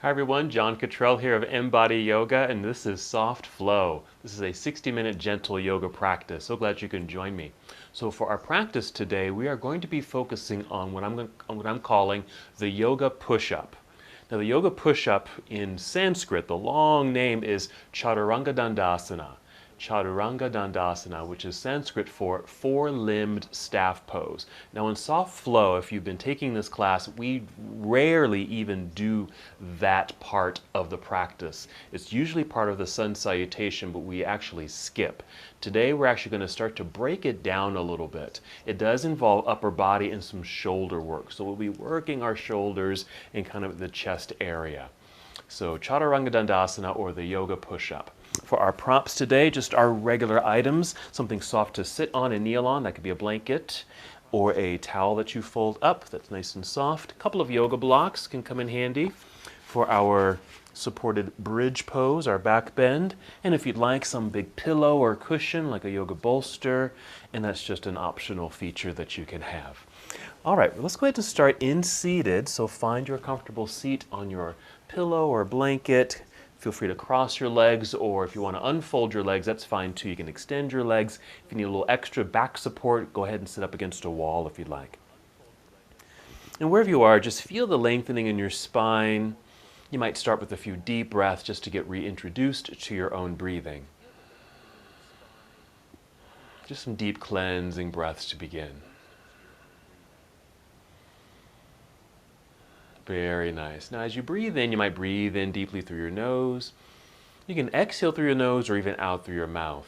Hi everyone, John Cottrell here of MBODY Yoga, and this is Soft Flow. This is a 60-minute gentle yoga practice. So glad you can join me. So for our practice today, we are going to be focusing on what I'm calling the yoga push-up. Now the yoga push-up in Sanskrit, the long name is Chaturanga Dandasana. Chaturanga Dandasana, which is Sanskrit for four-limbed staff pose. Now in soft flow, if you've been taking this class, we rarely even do that part of the practice. It's usually part of the sun salutation, but we actually skip. Today we're actually going to start to break it down a little bit. It does involve upper body and some shoulder work. So we'll be working our shoulders and kind of the chest area. So Chaturanga Dandasana, or the yoga push-up. For our props today, just our regular items, something soft to sit on and kneel on. That could be a blanket or a towel that you fold up that's nice and soft. A couple of yoga blocks can come in handy for our supported bridge pose, our back bend. And if you'd like some big pillow or cushion like a yoga bolster, and that's just an optional feature that you can have. All right, well, let's go ahead and start in seated. So find your comfortable seat on your pillow or blanket. Feel free to cross your legs, or if you want to unfold your legs, that's fine too. You can extend your legs. If you need a little extra back support, go ahead and sit up against a wall if you'd like. And wherever you are, just feel the lengthening in your spine. You might start with a few deep breaths just to get reintroduced to your own breathing. Just some deep cleansing breaths to begin. Very nice. Now as you breathe in, you might breathe in deeply through your nose. You can exhale through your nose or even out through your mouth.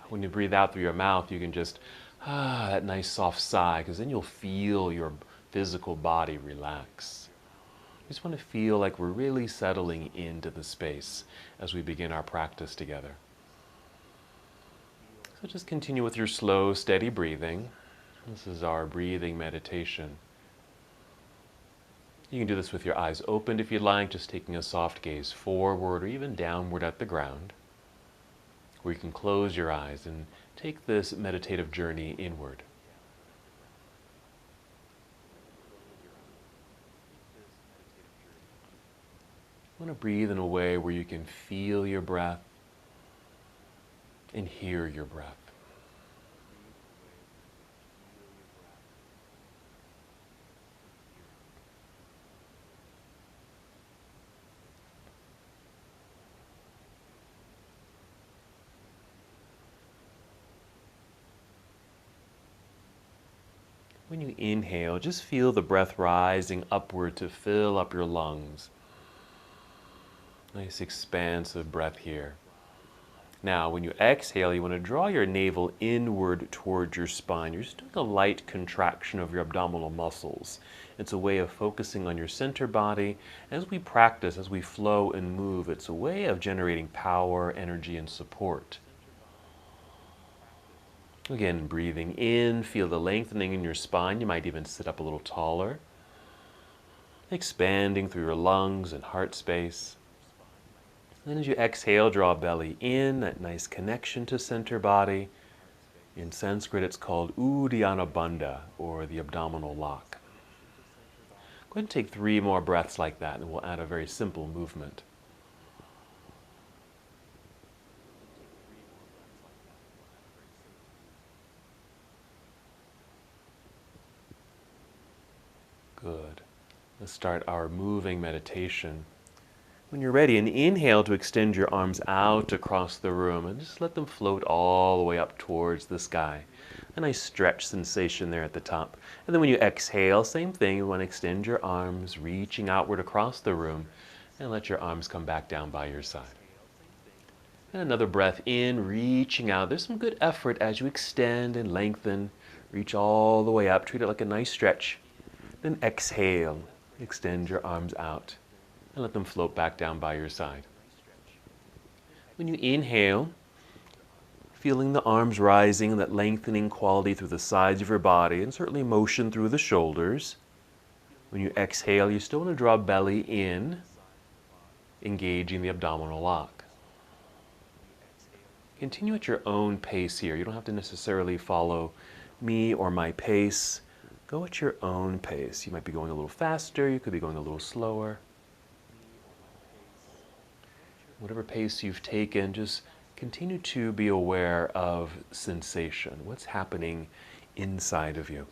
When you breathe out through your mouth, you can just, that nice soft sigh, because then you'll feel your physical body relax. You just want to feel like we're really settling into the space as we begin our practice together. So just continue with your slow, steady breathing. This is our breathing meditation. You can do this with your eyes opened if you'd like, just taking a soft gaze forward or even downward at the ground. Or you can close your eyes and take this meditative journey inward. You want to breathe in a way where you can feel your breath and hear your breath. When you inhale, just feel the breath rising upward to fill up your lungs. Nice expansive breath here. Now, when you exhale, you want to draw your navel inward towards your spine. You're just doing a light contraction of your abdominal muscles. It's a way of focusing on your center body. As we practice, as we flow and move, it's a way of generating power, energy, and support. Again, breathing in, feel the lengthening in your spine. You might even sit up a little taller. Expanding through your lungs and heart space. Then as you exhale, draw belly in, that nice connection to center body. In Sanskrit, it's called Uddiyana Bandha, or the abdominal lock. Go ahead and take 3 more breaths like that, and we'll add a very simple movement. Good. Let's start our moving meditation. When you're ready, an inhale to extend your arms out across the room and just let them float all the way up towards the sky. A nice stretch sensation there at the top. And then when you exhale, same thing. You want to extend your arms, reaching outward across the room, and let your arms come back down by your side. And another breath in, reaching out. There's some good effort as you extend and lengthen. Reach all the way up. Treat it like a nice stretch. Then exhale. Extend your arms out and let them float back down by your side. When you inhale, feeling the arms rising, that lengthening quality through the sides of your body, and certainly motion through the shoulders. When you exhale, you still want to draw belly in, engaging the abdominal lock. Continue at your own pace here. You don't have to necessarily follow me or my pace. Go at your own pace. You might be going a little faster, you could be going a little slower. Whatever pace you've taken, just continue to be aware of sensation. What's happening inside of you?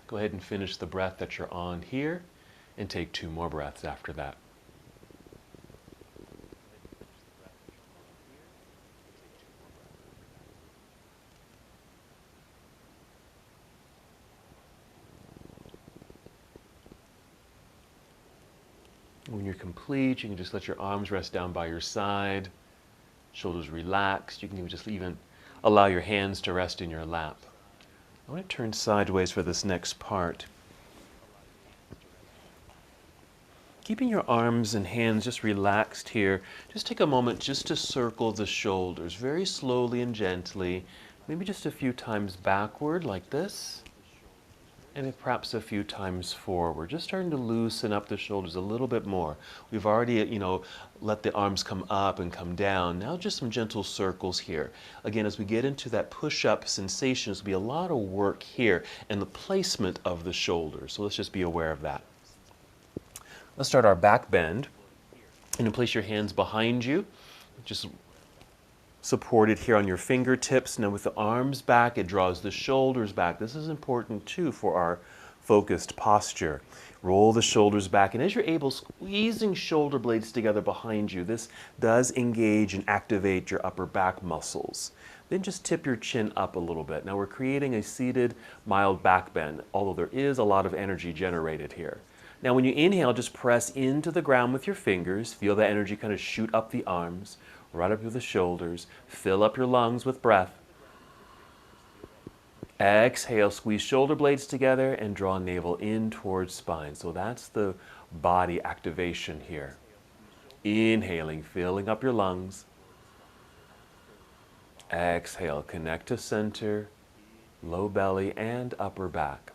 Go ahead and finish the breath that you're on here and take 2 more breaths after that. When you're complete, you can just let your arms rest down by your side, shoulders relaxed. You can even allow your hands to rest in your lap. I want to turn sideways for this next part. Keeping your arms and hands just relaxed here, just take a moment just to circle the shoulders very slowly and gently, maybe just a few times backward like this. And then perhaps a few times forward, just starting to loosen up the shoulders a little bit more. We've already, let the arms come up and come down. Now just some gentle circles here. Again, as we get into that push-up sensation, there's going to be a lot of work here and the placement of the shoulders. So let's just be aware of that. Let's start our back bend. And then place your hands behind you. Just supported here on your fingertips. Now with the arms back, it draws the shoulders back. This is important too for our focused posture. Roll the shoulders back, and as you're able, squeezing shoulder blades together behind you. This does engage and activate your upper back muscles. Then just tip your chin up a little bit. Now we're creating a seated mild back bend, although there is a lot of energy generated here. Now when you inhale, just press into the ground with your fingers. Feel the energy kind of shoot up the arms, right up through the shoulders. Fill up your lungs with breath. Exhale, squeeze shoulder blades together and draw navel in towards spine. So that's the body activation here. Inhaling, filling up your lungs. Exhale, connect to center, low belly and upper back.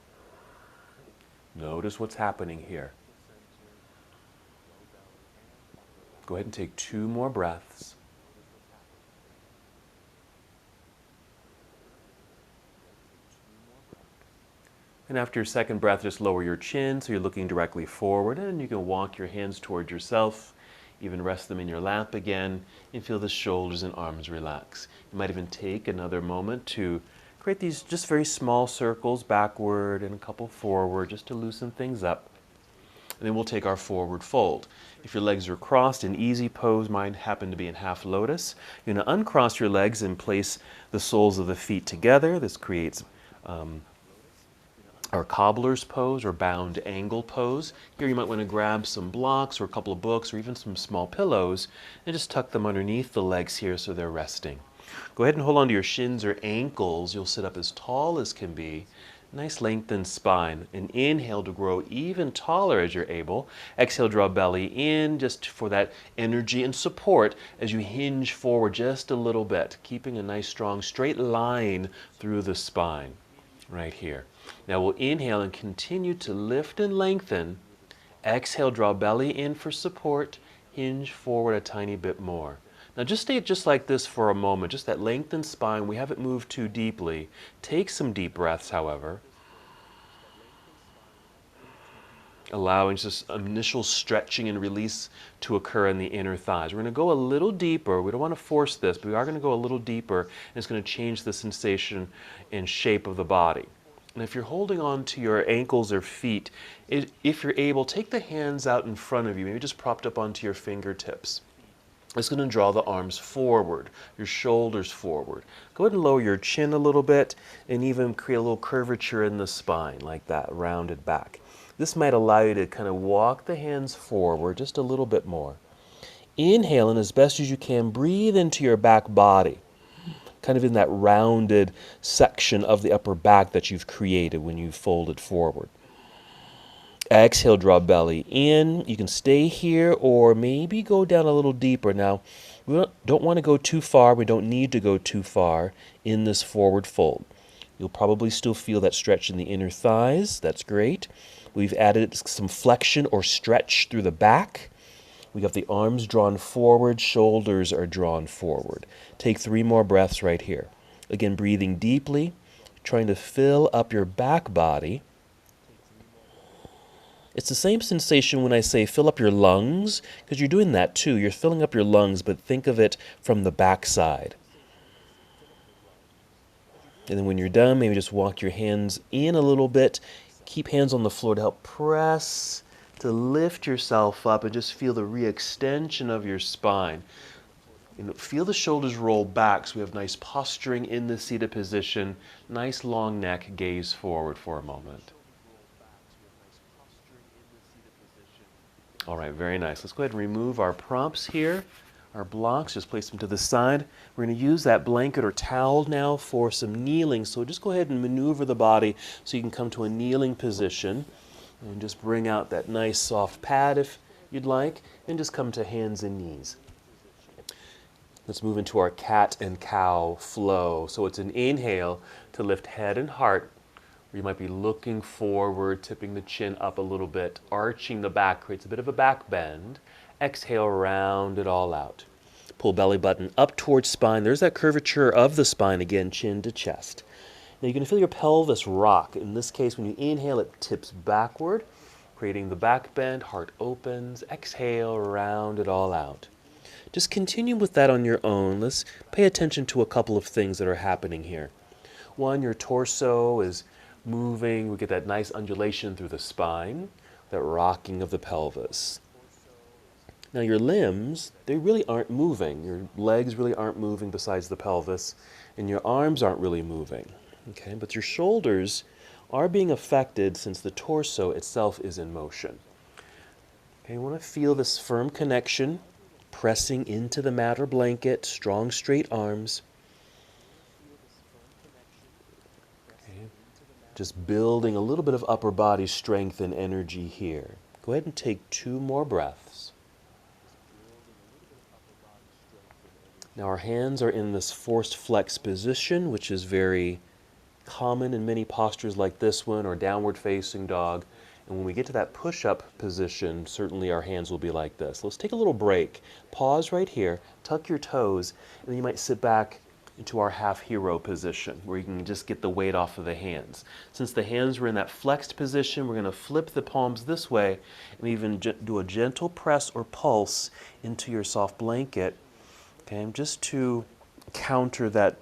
Notice what's happening here. Go ahead and take 2 more breaths. And after your second breath, just lower your chin so you're looking directly forward, and you can walk your hands toward yourself, even rest them in your lap again, and feel the shoulders and arms relax. You might even take another moment to create these just very small circles backward and a couple forward just to loosen things up. And then we'll take our forward fold. If your legs are crossed, an easy pose might happen to be in half lotus. You're going to uncross your legs and place the soles of the feet together. This creates our cobbler's pose or bound angle pose. Here you might want to grab some blocks or a couple of books or even some small pillows and just tuck them underneath the legs here so they're resting. Go ahead and hold on to your shins or ankles. You'll sit up as tall as can be. Nice lengthened spine. And inhale to grow even taller as you're able. Exhale, draw belly in just for that energy and support as you hinge forward just a little bit, keeping a nice strong straight line through the spine right here. Now we'll inhale and continue to lift and lengthen. Exhale, draw belly in for support. Hinge forward a tiny bit more. Now just stay just like this for a moment, just that lengthened spine. We haven't moved too deeply. Take some deep breaths, however. Allowing just initial stretching and release to occur in the inner thighs. We're going to go a little deeper. We don't want to force this, but we are going to go a little deeper, and it's going to change the sensation and shape of the body. And if you're holding on to your ankles or feet, if you're able, take the hands out in front of you, maybe just propped up onto your fingertips. It's going to draw the arms forward, your shoulders forward. Go ahead and lower your chin a little bit and even create a little curvature in the spine like that, rounded back. This might allow you to kind of walk the hands forward just a little bit more. Inhale, and as best as you can, breathe into your back body, kind of in that rounded section of the upper back that you've created when you fold it forward. Exhale, draw belly in. You can stay here or maybe go down a little deeper. Now, we don't want to go too far. We don't need to go too far in this forward fold. You'll probably still feel that stretch in the inner thighs. That's great. We've added some flexion or stretch through the back. We got the arms drawn forward, shoulders are drawn forward. Take 3 more breaths right here. Again, breathing deeply, trying to fill up your back body. It's the same sensation when I say fill up your lungs, because you're doing that too. You're filling up your lungs, but think of it from the backside. And then when you're done, maybe just walk your hands in a little bit. Keep hands on the floor to help press, to lift yourself up and just feel the re-extension of your spine. Feel the shoulders roll back so we have nice posturing in the seated position. Nice long neck, gaze forward for a moment. All right, very nice. Let's go ahead and remove our props here, our blocks, just place them to the side. We're going to use that blanket or towel now for some kneeling. So just go ahead and maneuver the body so you can come to a kneeling position. And just bring out that nice soft pad if you'd like, and just come to hands and knees. Let's move into our cat and cow flow. So it's an inhale to lift head and heart. You might be looking forward, tipping the chin up a little bit, arching the back, creates a bit of a back bend. Exhale, round it all out. Pull belly button up towards spine. There's that curvature of the spine again, chin to chest. Now you're going to feel your pelvis rock. In this case, when you inhale, it tips backward, creating the back bend, heart opens. Exhale, round it all out. Just continue with that on your own. Let's pay attention to a couple of things that are happening here. One, your torso is moving. We get that nice undulation through the spine, that rocking of the pelvis. Now your limbs, they really aren't moving. Your legs really aren't moving besides the pelvis, and your arms aren't really moving. Okay, but your shoulders are being affected since the torso itself is in motion. Okay, you want to feel this firm connection, pressing into the mat or blanket, strong straight arms. Just building a little bit of upper body strength and energy here. Go ahead and take 2 more breaths. Now our hands are in this forced flex position, which is very common in many postures like this one or downward facing dog. And when we get to that push-up position, certainly our hands will be like this. Let's take a little break. Pause right here, tuck your toes, and then you might sit back into our half hero position where you can just get the weight off of the hands. Since the hands were in that flexed position, we're going to flip the palms this way and even do a gentle press or pulse into your soft blanket, okay, just to counter that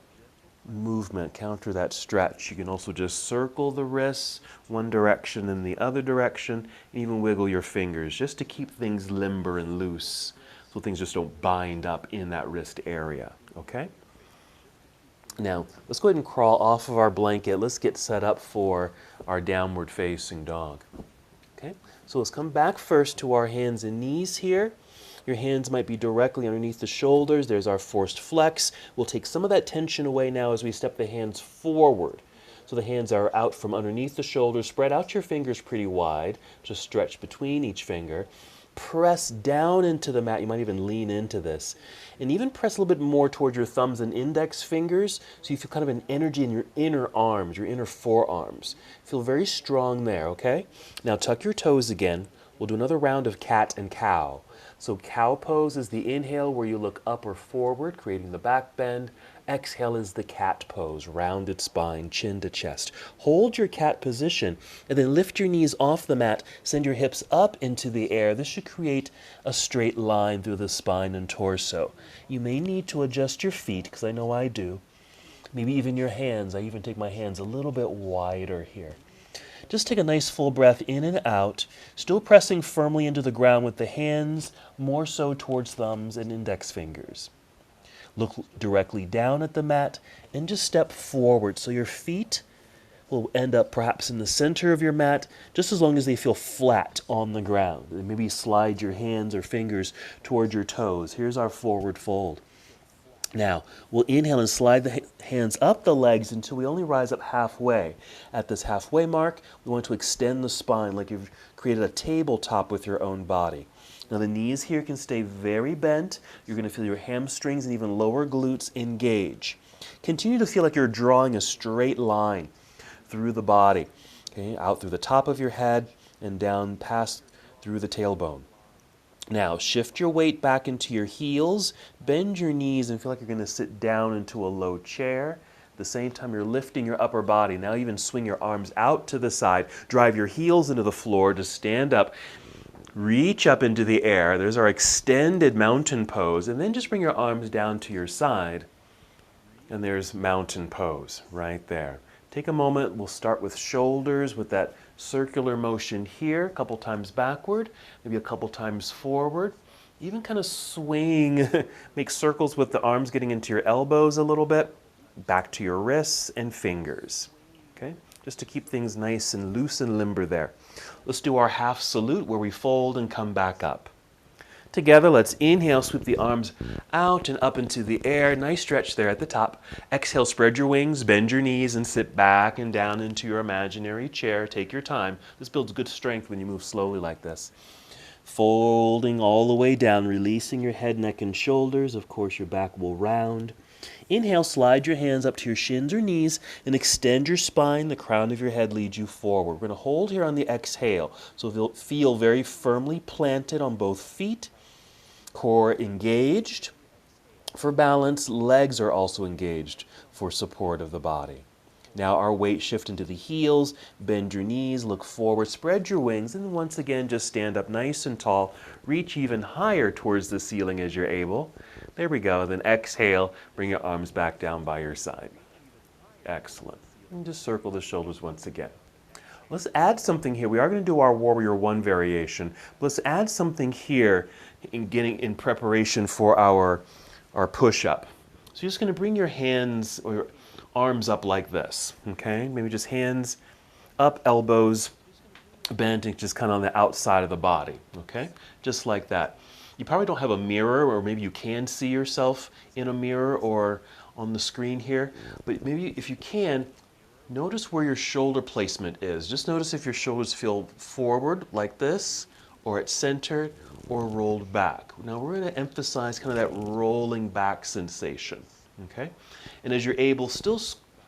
movement, counter that stretch. You can also just circle the wrists one direction and the other direction, and even wiggle your fingers just to keep things limber and loose so things just don't bind up in that wrist area, okay? Now, let's go ahead and crawl off of our blanket. Let's get set up for our downward facing dog. Okay, so let's come back first to our hands and knees here. Your hands might be directly underneath the shoulders. There's our forced flex. We'll take some of that tension away now as we step the hands forward. So the hands are out from underneath the shoulders. Spread out your fingers pretty wide. Just stretch between each finger. Press down into the mat. You might even lean into this. And even press a little bit more towards your thumbs and index fingers so you feel kind of an energy in your inner arms, your inner forearms. Feel very strong there, okay? Now tuck your toes again. We'll do another round of cat and cow. So cow pose is the inhale where you look up or forward, creating the back bend. Exhale is the cat pose, rounded spine, chin to chest. Hold your cat position and then lift your knees off the mat. Send your hips up into the air. This should create a straight line through the spine and torso. You may need to adjust your feet, because I know I do. Maybe even your hands. I even take my hands a little bit wider here. Just take a nice full breath in and out, still pressing firmly into the ground with the hands more so towards thumbs and index fingers. Look directly down at the mat and just step forward so your feet will end up perhaps in the center of your mat, just as long as they feel flat on the ground. And maybe slide your hands or fingers towards your toes. Here's our forward fold. Now, we'll inhale and slide the hands up the legs until we only rise up halfway. At this halfway mark, we want to extend the spine like you've created a tabletop with your own body. Now the knees here can stay very bent. You're going to feel your hamstrings and even lower glutes engage. Continue to feel like you're drawing a straight line through the body, okay, out through the top of your head and down past through the tailbone. Now, shift your weight back into your heels, bend your knees, and feel like you're going to sit down into a low chair. At the same time, you're lifting your upper body. Now even swing your arms out to the side. Drive your heels into the floor to stand up. Reach up into the air. There's our extended mountain pose. And then just bring your arms down to your side. And there's mountain pose right there. Take a moment. We'll start with shoulders with that circular motion here. A couple times backward. Maybe a couple times forward. Even kind of swing. Make circles with the arms getting into your elbows a little bit. Back to your wrists and fingers. Okay? Just to keep things nice and loose and limber there. Let's do our half salute where we fold and come back up. Together, let's inhale, sweep the arms out and up into the air. Nice stretch there at the top. Exhale, spread your wings, bend your knees, and sit back and down into your imaginary chair. Take your time. This builds good strength when you move slowly like this. Folding all the way down, releasing your head, neck, and shoulders. Of course, your back will round. Inhale, slide your hands up to your shins or knees and extend your spine. The crown of your head leads you forward. We're going to hold here on the exhale. So you'll feel very firmly planted on both feet. Core engaged for balance. Legs are also engaged for support of the body. Now our weight shift into the heels. Bend your knees, look forward, spread your wings, and once again just stand up nice and tall. Reach even higher towards the ceiling as you're able. There we go. Then exhale, bring your arms back down by your side. Excellent. And just circle the shoulders once again. Let's add something here. We are going to do our Warrior One variation. But let's add something here in preparation for our push-up. So you're just going to bring your hands or your arms up like this. Okay? Maybe just hands up, elbows bent, and just kind of on the outside of the body. Okay? Just like that. You probably don't have a mirror, or maybe you can see yourself in a mirror or on the screen here. But maybe if you can, notice where your shoulder placement is. Just notice if your shoulders feel forward like this, or at center, or rolled back. Now we're going to emphasize kind of that rolling back sensation. Okay? And as you're able, still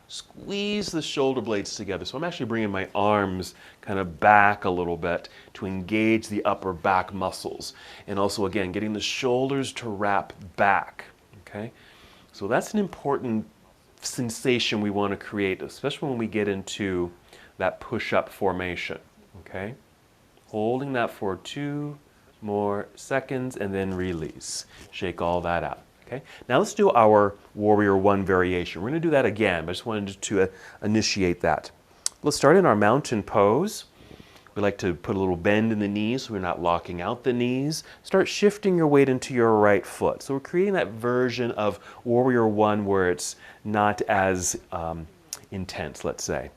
squeeze the shoulder blades together. So I'm actually bringing my arms kind of back a little bit to engage the upper back muscles. And also, again, getting the shoulders to wrap back. Okay? So that's an important sensation we want to create, especially when we get into that push-up formation. Okay? Holding that for 2 more seconds and then release. Shake all that out. Okay? Now let's do our Warrior One variation. We're going to do that again, but I just wanted to initiate that. Let's start in our mountain pose. We like to put a little bend in the knees so we're not locking out the knees. Start shifting your weight into your right foot. So we're creating that version of Warrior One where it's not as intense, let's say.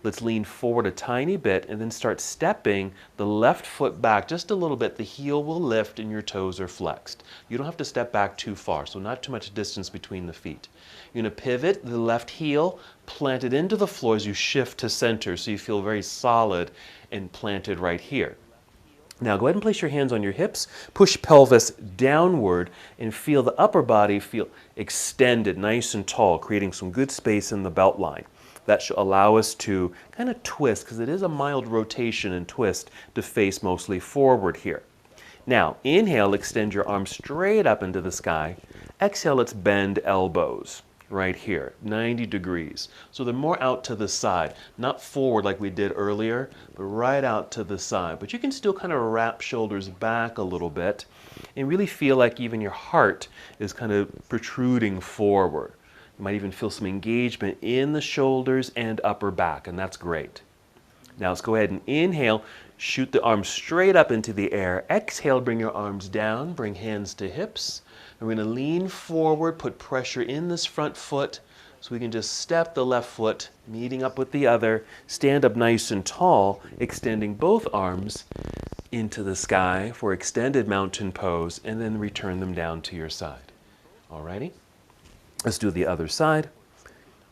Let's lean forward a tiny bit and then start stepping the left foot back just a little bit. The heel will lift and your toes are flexed. You don't have to step back too far, so not too much distance between the feet. You're going to pivot the left heel, plant it into the floor as you shift to center so you feel very solid and planted right here. Now go ahead and place your hands on your hips, push pelvis downward, and feel the upper body feel extended, nice and tall, creating some good space in the belt line. That should allow us to kind of twist, because it is a mild rotation and twist to face mostly forward here. Now, inhale, extend your arms straight up into the sky. Exhale, let's bend elbows right here, 90 degrees. So they're more out to the side, not forward like we did earlier, but right out to the side. But you can still kind of wrap shoulders back a little bit and really feel like even your heart is kind of protruding forward. You might even feel some engagement in the shoulders and upper back, and that's great. Now let's go ahead and inhale, shoot the arms straight up into the air. Exhale, bring your arms down, bring hands to hips. And we're going to lean forward, put pressure in this front foot so we can just step the left foot, meeting up with the other, stand up nice and tall, extending both arms into the sky for extended mountain pose, and then return them down to your side. Alrighty? Let's do the other side.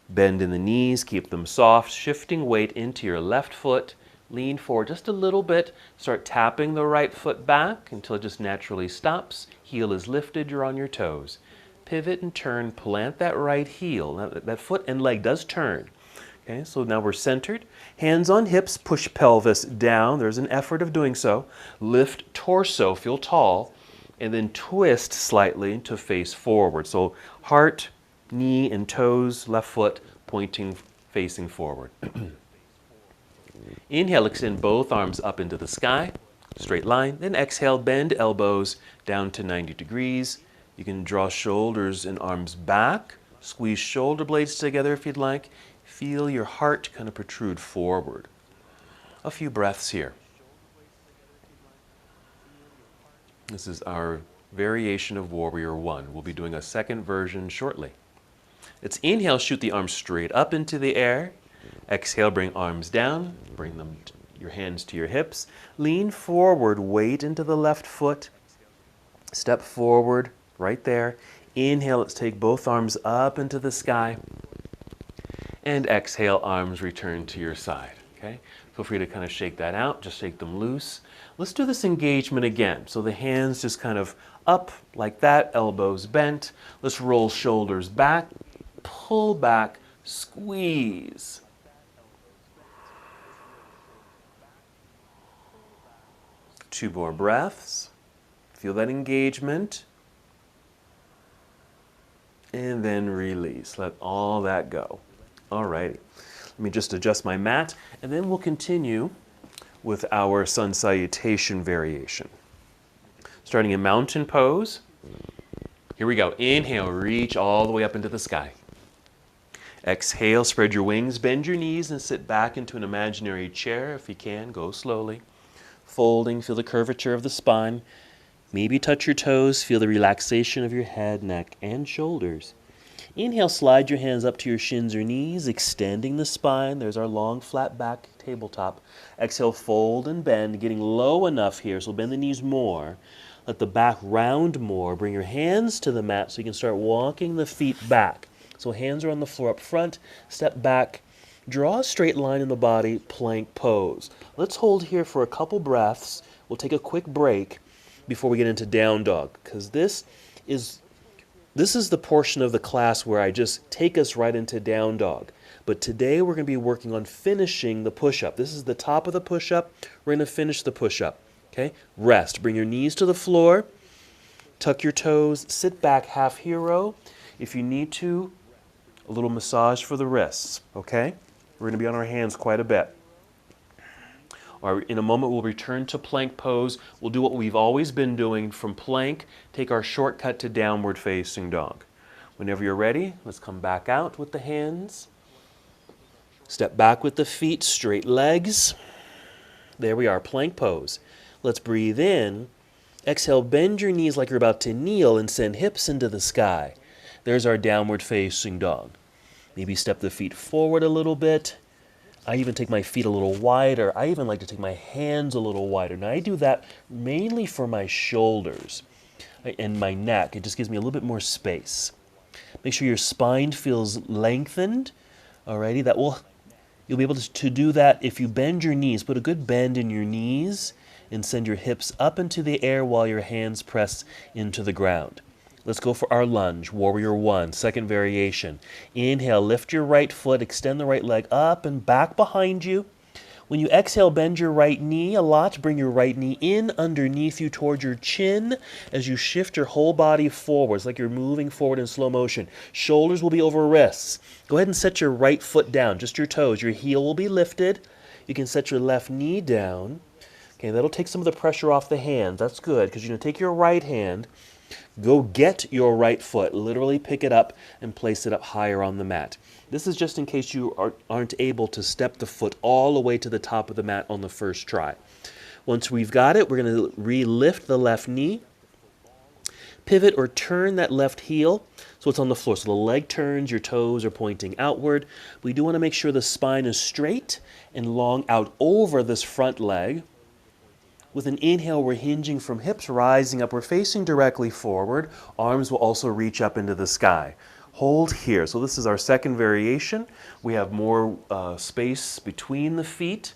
Bend in the knees, keep them soft, shifting weight into your left foot. Lean forward just a little bit. Start tapping the right foot back until it just naturally stops. Heel is lifted, you're on your toes. Pivot and turn, plant that right heel. Now, that foot and leg does turn. Okay, so now we're centered. Hands on hips, push pelvis down. There's an effort of doing so. Lift torso, feel tall, and then twist slightly to face forward. So heart, knee, and toes, left foot, pointing, facing forward. Inhale, extend both arms up into the sky, straight line. Then exhale, bend elbows down to 90 degrees. You can draw shoulders and arms back, squeeze shoulder blades together if you'd like. Feel your heart kind of protrude forward. A few breaths here. This is our variation of Warrior One. We'll be doing a second version shortly. It's inhale, shoot the arms straight up into the air. Exhale, bring arms down, bring them your hands to your hips. Lean forward, weight into the left foot. Step forward, right there. Inhale, let's take both arms up into the sky. And exhale, arms return to your side. Okay? Feel free to kind of shake that out, just shake them loose. Let's do this engagement again. So the hands just kind of up like that, elbows bent. Let's roll shoulders back, pull back, squeeze. Two more breaths. Feel that engagement. And then release. Let all that go. All righty. Let me just adjust my mat, and then we'll continue with our sun salutation variation. Starting in mountain pose. Here we go. Inhale, reach all the way up into the sky. Exhale, spread your wings, bend your knees, and sit back into an imaginary chair. If you can, go slowly. Folding, feel the curvature of the spine. Maybe touch your toes, feel the relaxation of your head, neck, and shoulders. Inhale, slide your hands up to your shins or knees, extending the spine. There's our long, flat back tabletop. Exhale, fold and bend, getting low enough here, so bend the knees more. Let the back round more. Bring your hands to the mat so you can start walking the feet back. So hands are on the floor up front, step back, draw a straight line in the body, plank pose. Let's hold here for a couple breaths. We'll take a quick break before we get into down dog, because this is the portion of the class where I just take us right into down dog. But today we're going to be working on finishing the push-up. This is the top of the push-up. We're going to finish the push-up. Okay? Rest. Bring your knees to the floor. Tuck your toes. Sit back, half hero. If you need to, a little massage for the wrists. Okay? We're going to be on our hands quite a bit. In a moment, we'll return to plank pose. We'll do what we've always been doing from plank, take our shortcut to downward facing dog. Whenever you're ready, let's come back out with the hands. Step back with the feet, straight legs. There we are, plank pose. Let's breathe in. Exhale, bend your knees like you're about to kneel and send hips into the sky. There's our downward facing dog. Maybe step the feet forward a little bit. I even take my feet a little wider. I even like to take my hands a little wider. Now I do that mainly for my shoulders and my neck. It just gives me a little bit more space. Make sure your spine feels lengthened. Alrighty, you'll be able to do that if you bend your knees. Put a good bend in your knees and send your hips up into the air while your hands press into the ground. Let's go for our lunge, Warrior One, second variation. Inhale, lift your right foot, extend the right leg up and back behind you. When you exhale, bend your right knee a lot. Bring your right knee in underneath you towards your chin as you shift your whole body forwards, like you're moving forward in slow motion. Shoulders will be over wrists. Go ahead and set your right foot down, just your toes. Your heel will be lifted. You can set your left knee down. Okay, that'll take some of the pressure off the hands. That's good, because you're going to take your right hand, go get your right foot, literally pick it up and place it up higher on the mat. This is just in case you aren't able to step the foot all the way to the top of the mat on the first try. Once we've got it, we're going to re-lift the left knee, pivot or turn that left heel so it's on the floor. So the leg turns, your toes are pointing outward. We do want to make sure the spine is straight and long out over this front leg. With an inhale, we're hinging from hips, rising up. We're facing directly forward. Arms will also reach up into the sky. Hold here. So this is our second variation. We have more space between the feet.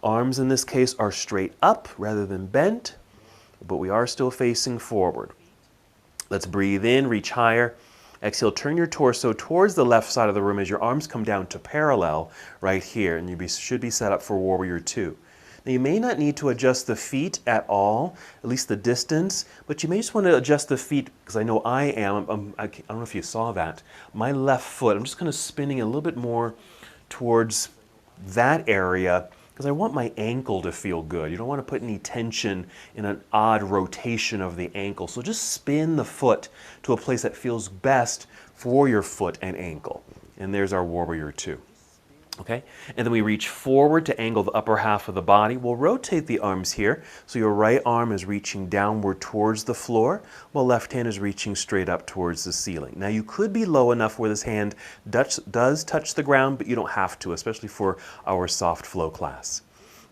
Arms in this case are straight up rather than bent, but we are still facing forward. Let's breathe in, reach higher. Exhale, turn your torso towards the left side of the room as your arms come down to parallel right here, and you should be set up for Warrior Two. Now you may not need to adjust the feet at all, at least the distance, but you may just want to adjust the feet, because I know I am. I don't know if you saw that. My left foot, I'm just kind of spinning a little bit more towards that area, because I want my ankle to feel good. You don't want to put any tension in an odd rotation of the ankle. So just spin the foot to a place that feels best for your foot and ankle. And there's our warrior two. Okay, and then we reach forward to angle the upper half of the body. We'll rotate the arms here, so your right arm is reaching downward towards the floor, while left hand is reaching straight up towards the ceiling. Now you could be low enough where this hand does touch the ground, but you don't have to, especially for our soft flow class.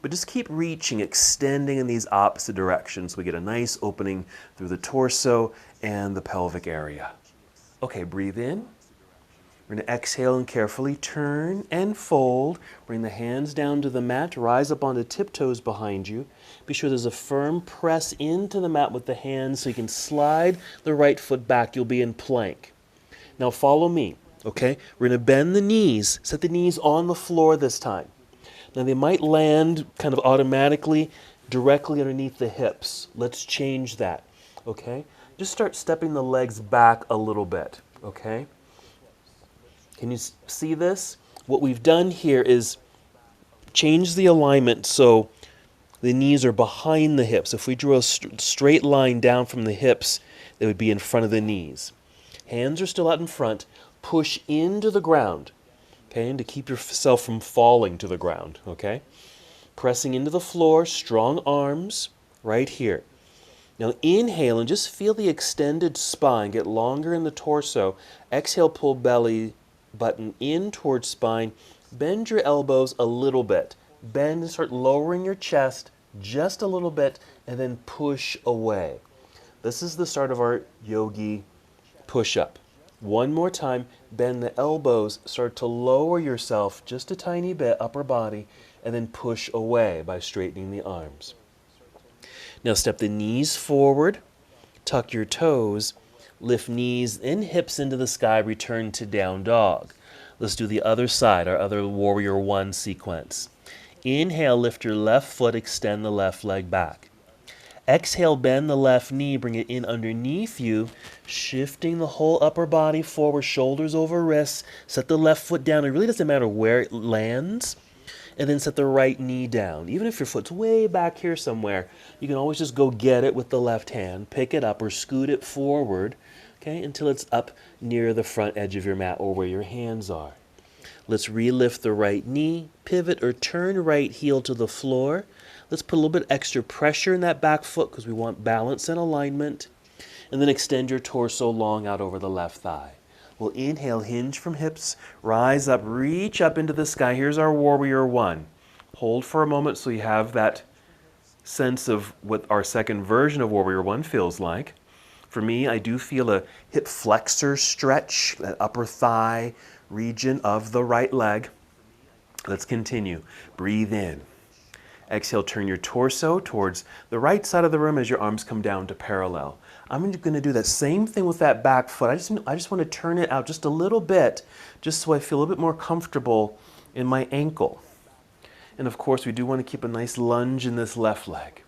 But just keep reaching, extending in these opposite directions. We get a nice opening through the torso and the pelvic area. Okay, breathe in. We're going to exhale and carefully turn and fold. Bring the hands down to the mat. Rise up onto tiptoes behind you. Be sure there's a firm press into the mat with the hands so you can slide the right foot back. You'll be in plank. Now follow me, okay? We're going to bend the knees. Set the knees on the floor this time. Now they might land kind of automatically directly underneath the hips. Let's change that, okay? Just start stepping the legs back a little bit, okay? Can you see this? What we've done here is change the alignment so the knees are behind the hips. If we drew a straight line down from the hips, they would be in front of the knees. Hands are still out in front. Push into the ground, okay, and to keep yourself from falling to the ground, okay? Pressing into the floor, strong arms right here. Now inhale and just feel the extended spine get longer in the torso. Exhale, pull belly button in towards spine. Bend your elbows a little bit. Bend and start lowering your chest just a little bit, and then push away. This is the start of our yogi push-up. One more time. Bend the elbows. Start to lower yourself just a tiny bit, upper body, and then push away by straightening the arms. Now step the knees forward. Tuck your toes. Lift knees and hips into the sky, return to down dog. Let's do the other side, our other warrior one sequence. Inhale, lift your left foot, extend the left leg back. Exhale, bend the left knee, bring it in underneath you, shifting the whole upper body forward, shoulders over wrists. Set the left foot down. It really doesn't matter where it lands. And then set the right knee down. Even if your foot's way back here somewhere, you can always just go get it with the left hand, pick it up or scoot it forward, okay, until it's up near the front edge of your mat or where your hands are. Let's relift the right knee, pivot or turn right heel to the floor. Let's put a little bit extra pressure in that back foot because we want balance and alignment. And then extend your torso long out over the left thigh. We'll inhale, hinge from hips, rise up, reach up into the sky. Here's our warrior one. Hold for a moment so you have that sense of what our second version of warrior one feels like. For me, I do feel a hip flexor stretch, that upper thigh region of the right leg. Let's continue. Breathe in. Exhale, turn your torso towards the right side of the room as your arms come down to parallel. I'm going to do that same thing with that back foot. I just want to turn it out just a little bit, just so I feel a little bit more comfortable in my ankle. And of course, we do want to keep a nice lunge in this left leg.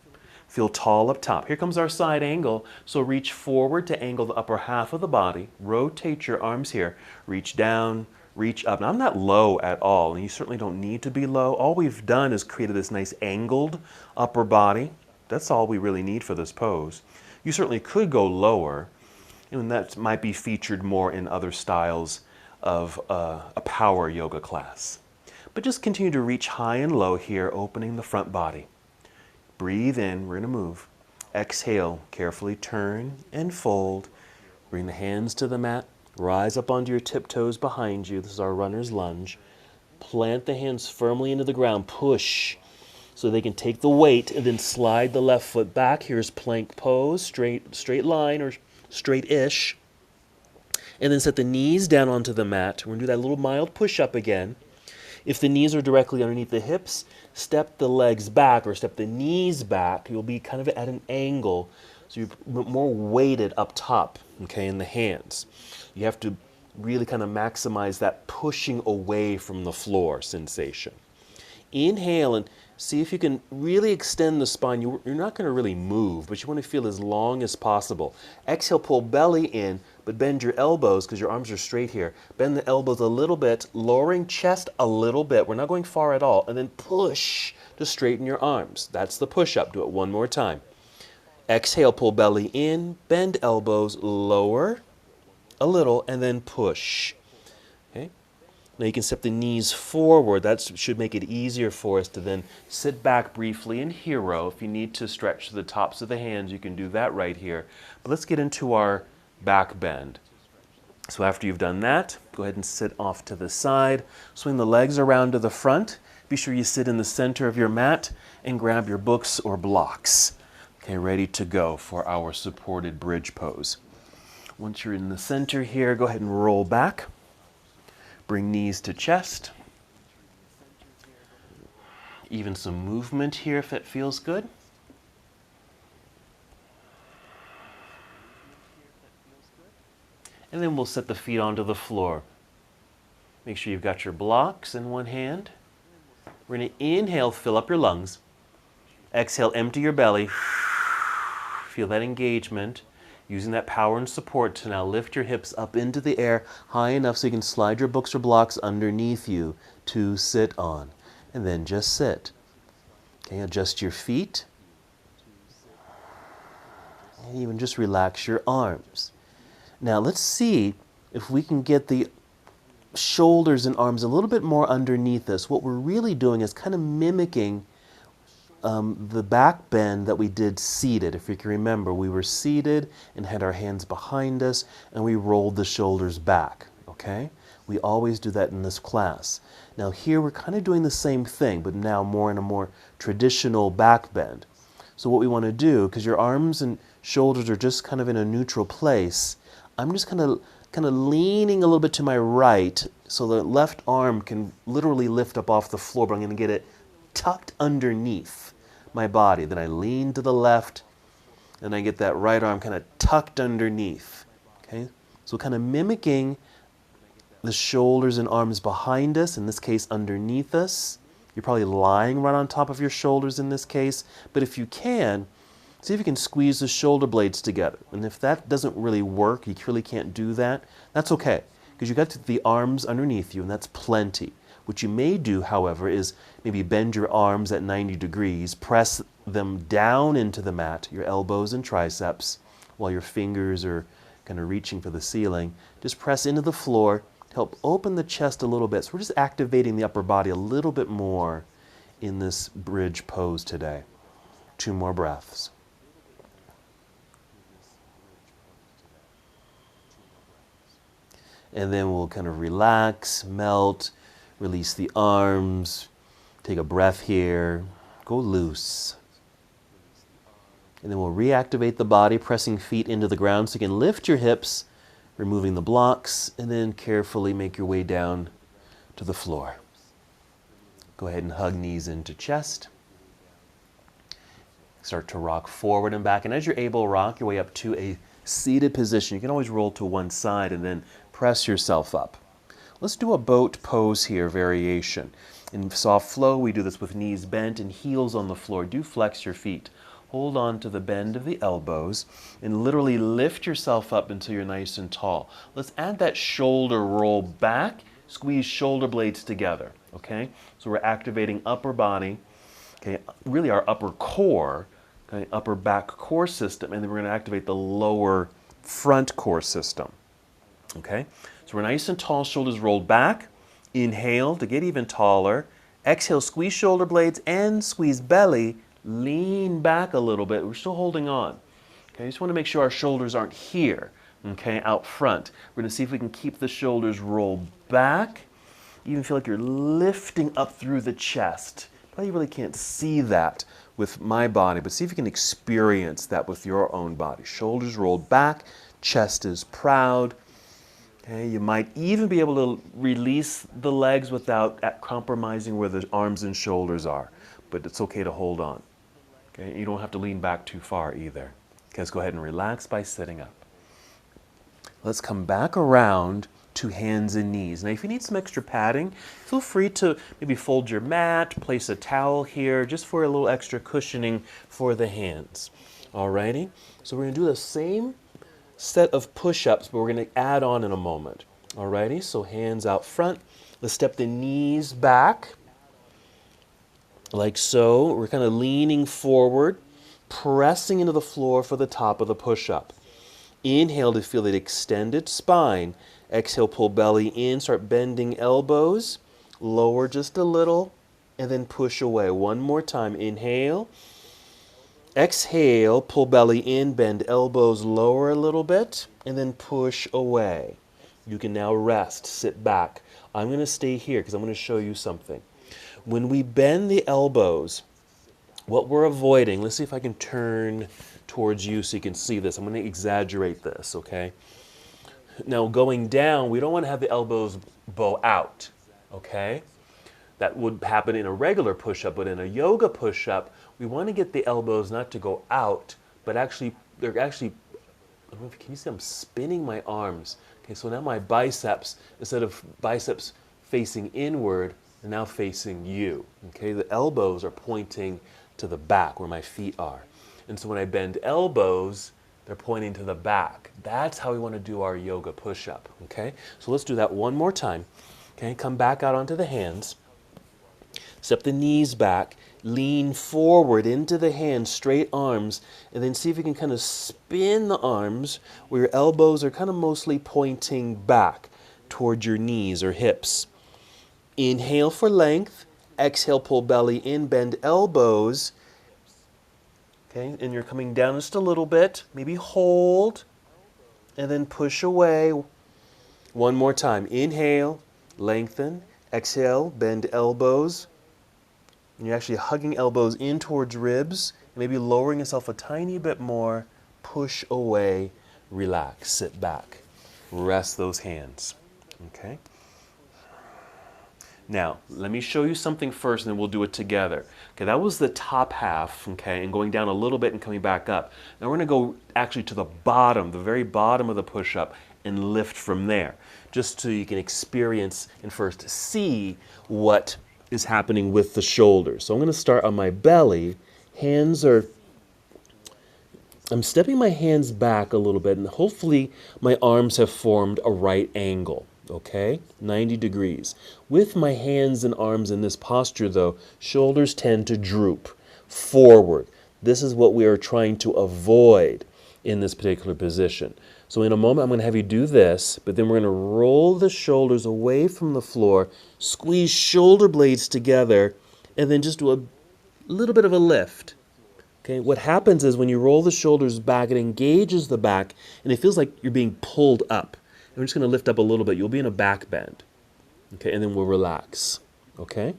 Feel tall up top. Here comes our side angle. So reach forward to angle the upper half of the body. Rotate your arms here. Reach down, reach up. Now, I'm not low at all, and you certainly don't need to be low. All we've done is created this nice angled upper body. That's all we really need for this pose. You certainly could go lower, and that might be featured more in other styles of a power yoga class. But just continue to reach high and low here, opening the front body. Breathe in, we're going to move. Exhale, carefully turn and fold. Bring the hands to the mat. Rise up onto your tiptoes behind you. This is our runner's lunge. Plant the hands firmly into the ground. Push so they can take the weight, and then slide the left foot back. Here's plank pose, straight line or straight-ish. And then set the knees down onto the mat. We're going to do that little mild push-up again. If the knees are directly underneath the hips, step the legs back or step the knees back. You'll be kind of at an angle, so you're more weighted up top, okay, in the hands. You have to really kind of maximize that pushing away from the floor sensation. inhale and see if you can really extend the spine. You're not going to really move, but you want to feel as long as possible. Exhale, pull belly in, but bend your elbows because your arms are straight here. Bend the elbows a little bit, lowering chest a little bit. We're not going far at all. And then push to straighten your arms. That's the push-up. Do it one more time. Exhale, pull belly in, bend elbows, lower a little, and then push. Okay? Now you can step the knees forward. That should make it easier for us to then sit back briefly in hero. If you need to stretch to the tops of the hands, you can do that right here. But let's get into our back bend. So after you've done that, go ahead and sit off to the side. Swing the legs around to the front. Be sure you sit in the center of your mat and grab your books or blocks. Okay, ready to go for our supported bridge pose. Once you're in the center here, go ahead and roll back. Bring knees to chest. Even some movement here if it feels good. And then we'll set the feet onto the floor. Make sure you've got your blocks in one hand. We're going to inhale, fill up your lungs. Exhale, empty your belly. Feel that engagement. Using that power and support to now lift your hips up into the air high enough so you can slide your books or blocks underneath you to sit on. And then just sit. Okay, adjust your feet. And even just relax your arms. Now let's see if we can get the shoulders and arms a little bit more underneath us. What we're really doing is kind of mimicking the back bend that we did seated. If you can remember, we were seated and had our hands behind us and we rolled the shoulders back, okay? We always do that in this class. Now here we're kind of doing the same thing, but now more in a more traditional back bend. So what we want to do, because your arms and shoulders are just kind of in a neutral place, I'm just kind of leaning a little bit to my right so the left arm can literally lift up off the floor, but I'm going to get it tucked underneath my body. Then I lean to the left and I get that right arm kind of tucked underneath. Okay? So kind of mimicking the shoulders and arms behind us, in this case underneath us. You're probably lying right on top of your shoulders in this case, but if you can, see if you can squeeze the shoulder blades together. And if that doesn't really work, you really can't do that, that's okay, because you got the arms underneath you and that's plenty. What you may do, however, is maybe bend your arms at 90 degrees, press them down into the mat, your elbows and triceps, while your fingers are kind of reaching for the ceiling. Just press into the floor, help open the chest a little bit. So we're just activating the upper body a little bit more in this bridge pose today. 2 more breaths. And then we'll kind of relax, melt, release the arms, take a breath here, go loose. And then we'll reactivate the body, pressing feet into the ground so you can lift your hips, removing the blocks, and then carefully make your way down to the floor. Go ahead and hug knees into chest. Start to rock forward and back, and as you're able, rock your way up to a seated position. You can always roll to one side and then press yourself up. Let's do a boat pose here, variation. In soft flow, we do this with knees bent and heels on the floor. Do flex your feet. Hold on to the bend of the elbows and literally lift yourself up until you're nice and tall. Let's add that shoulder roll back, squeeze shoulder blades together, okay? So we're activating upper body, okay, really our upper core, okay, upper back core system, and then we're going to activate the lower front core system, okay? So we're nice and tall, shoulders rolled back. Inhale to get even taller. Exhale, squeeze shoulder blades and squeeze belly. Lean back a little bit. We're still holding on. Okay, just want to make sure our shoulders aren't here, okay, out front. We're going to see if we can keep the shoulders rolled back. Even feel like you're lifting up through the chest. Probably really can't see that with my body, but see if you can experience that with your own body. Shoulders rolled back, chest is proud. Okay, you might even be able to release the legs without compromising where the arms and shoulders are, but it's okay to hold on. Okay, you don't have to lean back too far either. Okay, let's go ahead and relax by sitting up. Let's come back around to hands and knees. Now, if you need some extra padding, feel free to maybe fold your mat, place a towel here, just for a little extra cushioning for the hands. Alrighty? So we're going to do the same set of push-ups, but we're going to add on in a moment. Alrighty? So hands out front. Let's step the knees back, like so. We're kind of leaning forward, pressing into the floor for the top of the push-up. Inhale to feel that extended spine. Exhale, pull belly in, start bending elbows. Lower just a little, and then push away. One more time. Inhale. Exhale, pull belly in, bend elbows, lower a little bit, and then push away. You can now rest, sit back. I'm going to stay here because I'm going to show you something. When we bend the elbows, what we're avoiding, let's see if I can turn towards you so you can see this. I'm going to exaggerate this, okay? Now, going down, we don't want to have the elbows bow out, okay? That would happen in a regular push-up, but in a yoga push-up, we want to get the elbows not to go out, but actually, they're actually, I don't know if, can you see I'm spinning my arms? Okay, so now my biceps, instead of biceps facing inward, they're now facing you, okay? The elbows are pointing to the back where my feet are. And so when I bend elbows, they're pointing to the back. That's how we want to do our yoga push-up, okay? So let's do that one more time. Okay, come back out onto the hands. Step the knees back. Lean forward into the hands, straight arms, and then see if you can kind of spin the arms where your elbows are kind of mostly pointing back towards your knees or hips. Inhale for length. Exhale, pull belly in, bend elbows. Okay, and you're coming down just a little bit. Maybe hold, and then push away. One more time. Inhale, lengthen. Exhale, bend elbows. And you're actually hugging elbows in towards ribs, and maybe lowering yourself a tiny bit more. Push away, relax, sit back. Rest those hands. Okay? Now, let me show you something first, and then we'll do it together. Okay, that was the top half, okay, and going down a little bit and coming back up. Now we're going to go actually to the bottom, the very bottom of the push-up, and lift from there, just so you can experience and first see what is happening with the shoulders. So I'm going to start on my belly. I'm stepping my hands back a little bit, and hopefully my arms have formed a right angle. Okay, 90 degrees. With my hands and arms in this posture, though, shoulders tend to droop forward. This is what we are trying to avoid in this particular position. So in a moment, I'm going to have you do this, but then we're going to roll the shoulders away from the floor, squeeze shoulder blades together, and then just do a little bit of a lift. Okay, what happens is when you roll the shoulders back, it engages the back, and it feels like you're being pulled up. And we're just going to lift up a little bit. You'll be in a back bend. Okay, and then we'll relax. Okay?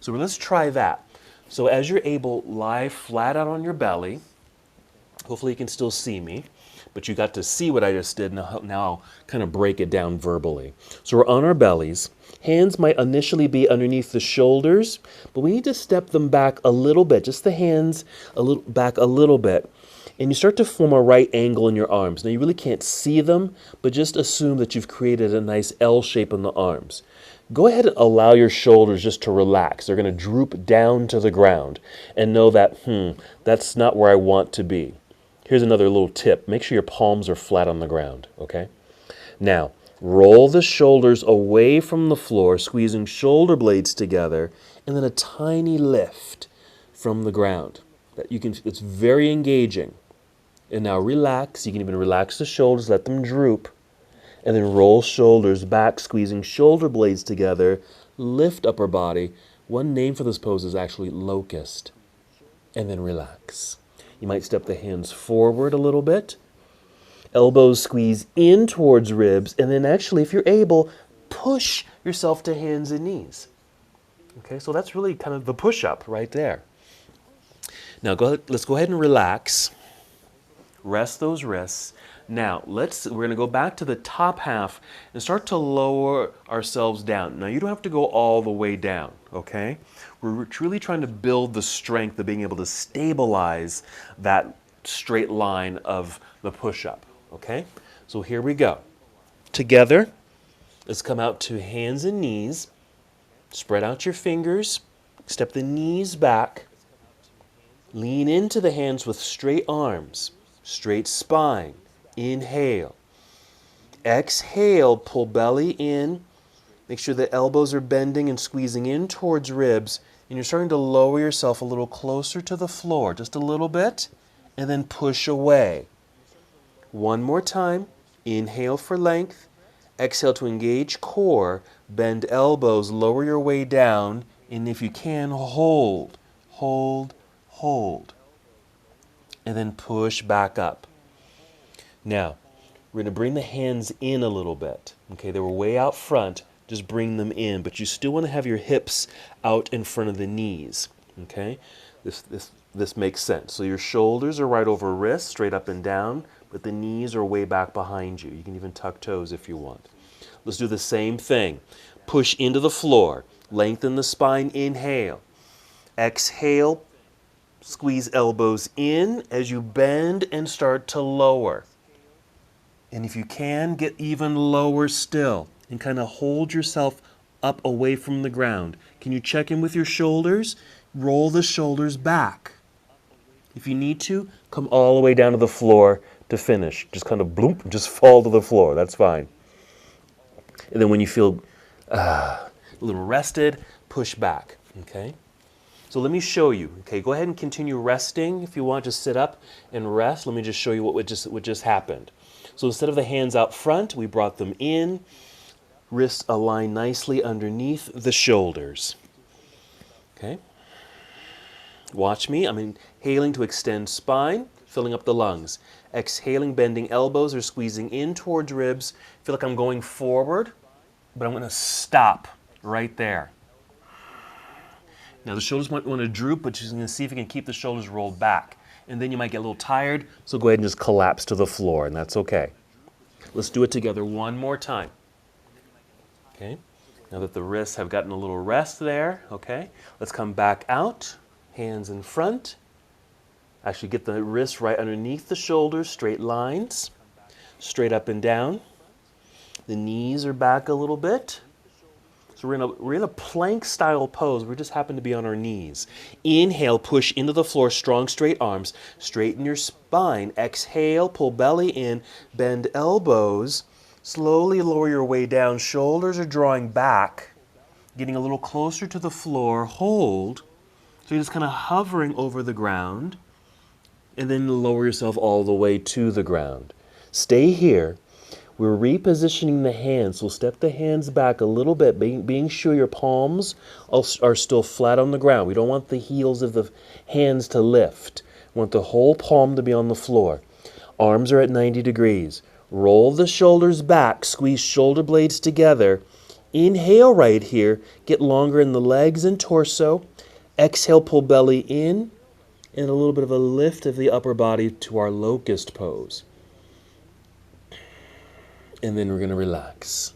So let's try that. So as you're able, lie flat out on your belly. Hopefully you can still see me, but you got to see what I just did. Now I'll kind of break it down verbally. So we're on our bellies. Hands might initially be underneath the shoulders, but we need to step them back a little bit, just the hands back a little bit. And you start to form a right angle in your arms. Now you really can't see them, but just assume that you've created a nice L shape in the arms. Go ahead and allow your shoulders just to relax. They're going to droop down to the ground and know that, that's not where I want to be. Here's another little tip. Make sure your palms are flat on the ground, okay? Now, roll the shoulders away from the floor, squeezing shoulder blades together, and then a tiny lift from the ground. It's very engaging. And now relax. You can even relax the shoulders, let them droop. And then roll shoulders back, squeezing shoulder blades together. Lift upper body. One name for this pose is actually locust. And then relax. You might step the hands forward a little bit. Elbows squeeze in towards ribs. And then actually, if you're able, push yourself to hands and knees. Okay, so that's really kind of the push-up right there. Now let's go ahead and relax. Rest those wrists. Now, we're going to go back to the top half and start to lower ourselves down. Now, you don't have to go all the way down, okay? We're truly trying to build the strength of being able to stabilize that straight line of the push-up, okay? So here we go. Together, Let's come out to hands and knees. Spread out your fingers. Step the knees back. Lean into the hands with straight arms, straight spine. Inhale. Exhale, pull belly in. Make sure the elbows are bending and squeezing in towards ribs. And you're starting to lower yourself a little closer to the floor, just a little bit, and then push away. One more time. Inhale for length. Exhale to engage core. Bend elbows, lower your way down, and if you can, hold, hold, hold. And then push back up. Now, we're going to bring the hands in a little bit. Okay, they were way out front. Just bring them in, but you still want to have your hips out in front of the knees. Okay, this makes sense. So your shoulders are right over wrists, straight up and down, but the knees are way back behind you. You can even tuck toes if you want. Let's do the same thing. Push into the floor. Lengthen the spine. Inhale. Exhale. Squeeze elbows in as you bend and start to lower. And if you can, get even lower still and kind of hold yourself up away from the ground. Can you check in with your shoulders? Roll the shoulders back. If you need to, come all the way down to the floor to finish. Just kind of bloop, just fall to the floor. That's fine. And then when you feel a little rested, push back. Okay? So let me show you. Okay, go ahead and continue resting. If you want, just sit up and rest. Let me just show you what just happened. So instead of the hands out front, we brought them in. Wrists align nicely underneath the shoulders. Okay? Watch me. I'm inhaling to extend spine, filling up the lungs. Exhaling, bending elbows or squeezing in towards ribs. Feel like I'm going forward, but I'm going to stop right there. Now the shoulders might want to droop, but you're going to see if you can keep the shoulders rolled back. And then you might get a little tired, so go ahead and just collapse to the floor, and that's okay. Let's do it together one more time. Okay? Now that the wrists have gotten a little rest there, okay? Let's come back out, hands in front. Actually get the wrists right underneath the shoulders, straight lines, straight up and down. The knees are back a little bit. So we're in a plank style pose. We just happen to be on our knees. Inhale, push into the floor, strong straight arms. Straighten your spine. Exhale, pull belly in, bend elbows. Slowly lower your way down. Shoulders are drawing back, getting a little closer to the floor. Hold. So you're just kind of hovering over the ground, and then lower yourself all the way to the ground. Stay here. We're repositioning the hands, so step the hands back a little bit, being sure your palms are still flat on the ground. We don't want the heels of the hands to lift. We want the whole palm to be on the floor. Arms are at 90 degrees. Roll the shoulders back, squeeze shoulder blades together. Inhale right here, get longer in the legs and torso. Exhale, pull belly in, and a little bit of a lift of the upper body to our locust pose. And then we're going to relax.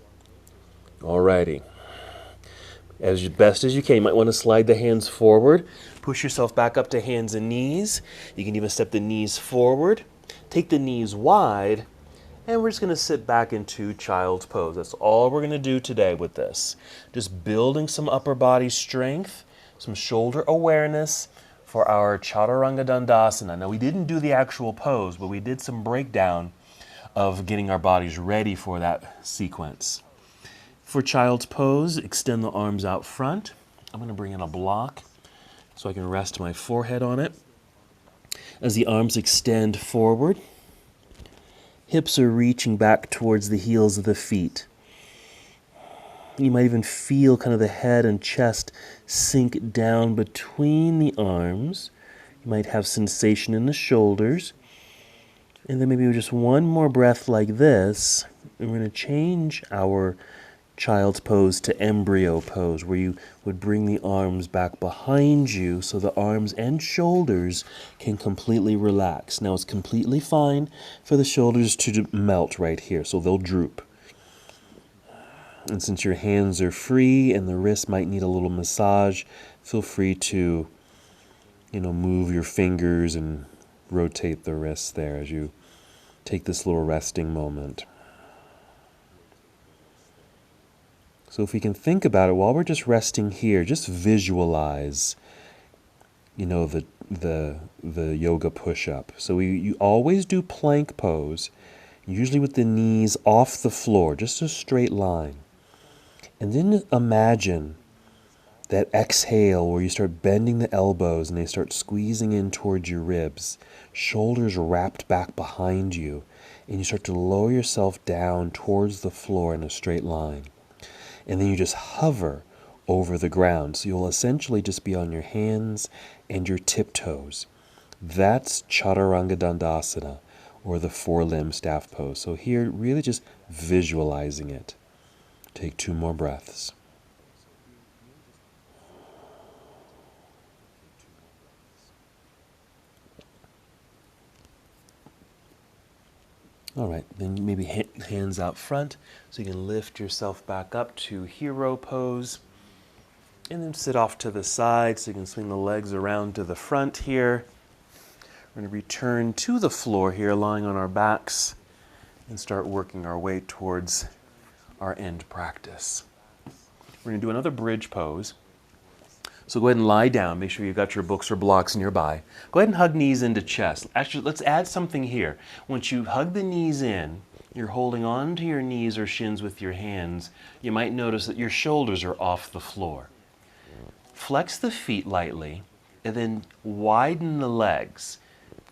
Alrighty. As best as you can, you might want to slide the hands forward. Push yourself back up to hands and knees. You can even step the knees forward. Take the knees wide. And we're just going to sit back into child's pose. That's all we're going to do today with this. Just building some upper body strength, some shoulder awareness for our Chaturanga Dandasana. Now, we didn't do the actual pose, but we did some breakdown of getting our bodies ready for that sequence. For child's pose, extend the arms out front. I'm going to bring in a block so I can rest my forehead on it. As the arms extend forward, hips are reaching back towards the heels of the feet. You might even feel kind of the head and chest sink down between the arms. You might have sensation in the shoulders. And then maybe just one more breath like this, and we're going to change our child's pose to embryo pose, where you would bring the arms back behind you so the arms and shoulders can completely relax. Now it's completely fine for the shoulders to melt right here, so they'll droop. And since your hands are free and the wrist might need a little massage, feel free to, move your fingers and rotate the wrists there as you take this little resting moment. So if we can think about it while we're just resting here, just visualize, the yoga push-up. So you always do plank pose, usually with the knees off the floor, just a straight line. And then imagine that exhale where you start bending the elbows and they start squeezing in towards your ribs, shoulders wrapped back behind you, and you start to lower yourself down towards the floor in a straight line. And then you just hover over the ground. So you'll essentially just be on your hands and your tiptoes. That's Chaturanga Dandasana, or the four-limb staff pose. So here, really just visualizing it. Take 2 more breaths. All right, then maybe hands out front so you can lift yourself back up to hero pose. And then sit off to the side so you can swing the legs around to the front here. We're going to return to the floor here, lying on our backs, and start working our way towards our end practice. We're going to do another bridge pose. So go ahead and lie down. Make sure you've got your books or blocks nearby. Go ahead and hug knees into chest. Actually, let's add something here. Once you hug the knees in, you're holding on to your knees or shins with your hands. You might notice that your shoulders are off the floor. Flex the feet lightly, and then widen the legs.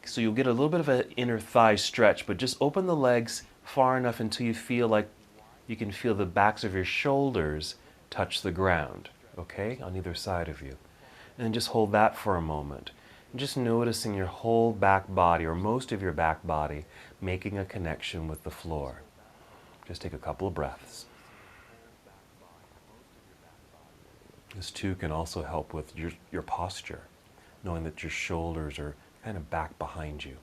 So you'll get a little bit of an inner thigh stretch, but just open the legs far enough until you feel like you can feel the backs of your shoulders touch the ground, okay, on either side of you. And then just hold that for a moment. And just noticing your whole back body, or most of your back body, making a connection with the floor. Just take a couple of breaths. This too can also help with your posture, knowing that your shoulders are kind of back behind you.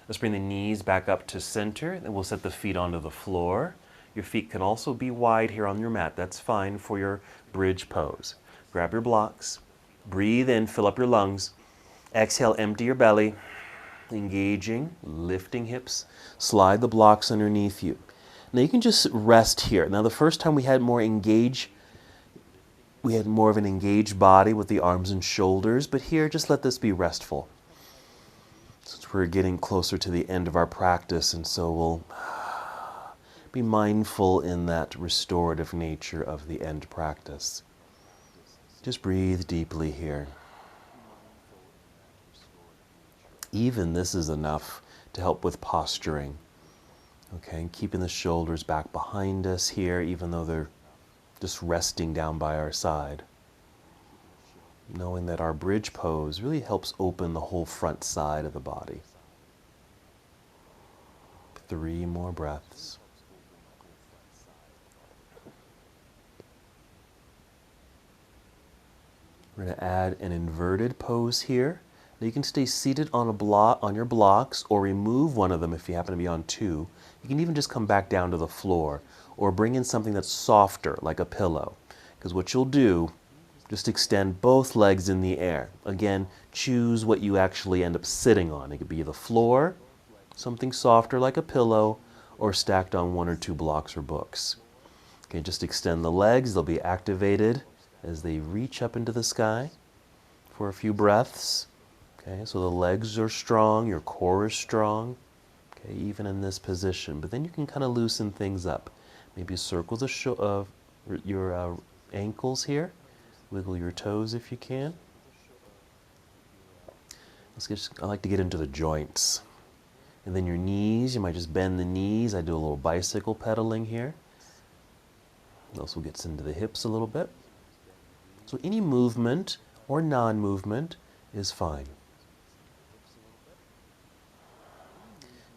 Let's bring the knees back up to center, then we'll set the feet onto the floor. Your feet can also be wide here on your mat. That's fine for your bridge pose. Grab your blocks, breathe in, fill up your lungs. Exhale, empty your belly, engaging, lifting hips, slide the blocks underneath you. Now you can just rest here. Now the first time we had more of an engaged body with the arms and shoulders, but here just let this be restful. Since we're getting closer to the end of our practice, and so we'll be mindful in that restorative nature of the end practice. Just breathe deeply here. Even this is enough to help with posturing. Okay, and keeping the shoulders back behind us here, even though they're just resting down by our side. Knowing that our bridge pose really helps open the whole front side of the body. 3 more breaths. We're going to add an inverted pose here. Now you can stay seated on your blocks, or remove one of them if you happen to be on 2. You can even just come back down to the floor, or bring in something that's softer, like a pillow. Because what you'll do, just extend both legs in the air. Again, choose what you actually end up sitting on. It could be the floor, something softer like a pillow, or stacked on 1 or 2 blocks or books. Okay, just extend the legs. They'll be activated as they reach up into the sky for a few breaths. Okay, so the legs are strong, your core is strong, okay, even in this position. But then you can kind of loosen things up. Maybe circle your ankles here. Wiggle your toes if you can. I like to get into the joints. And then your knees, you might just bend the knees. I do a little bicycle pedaling here. It also gets into the hips a little bit. So any movement or non-movement is fine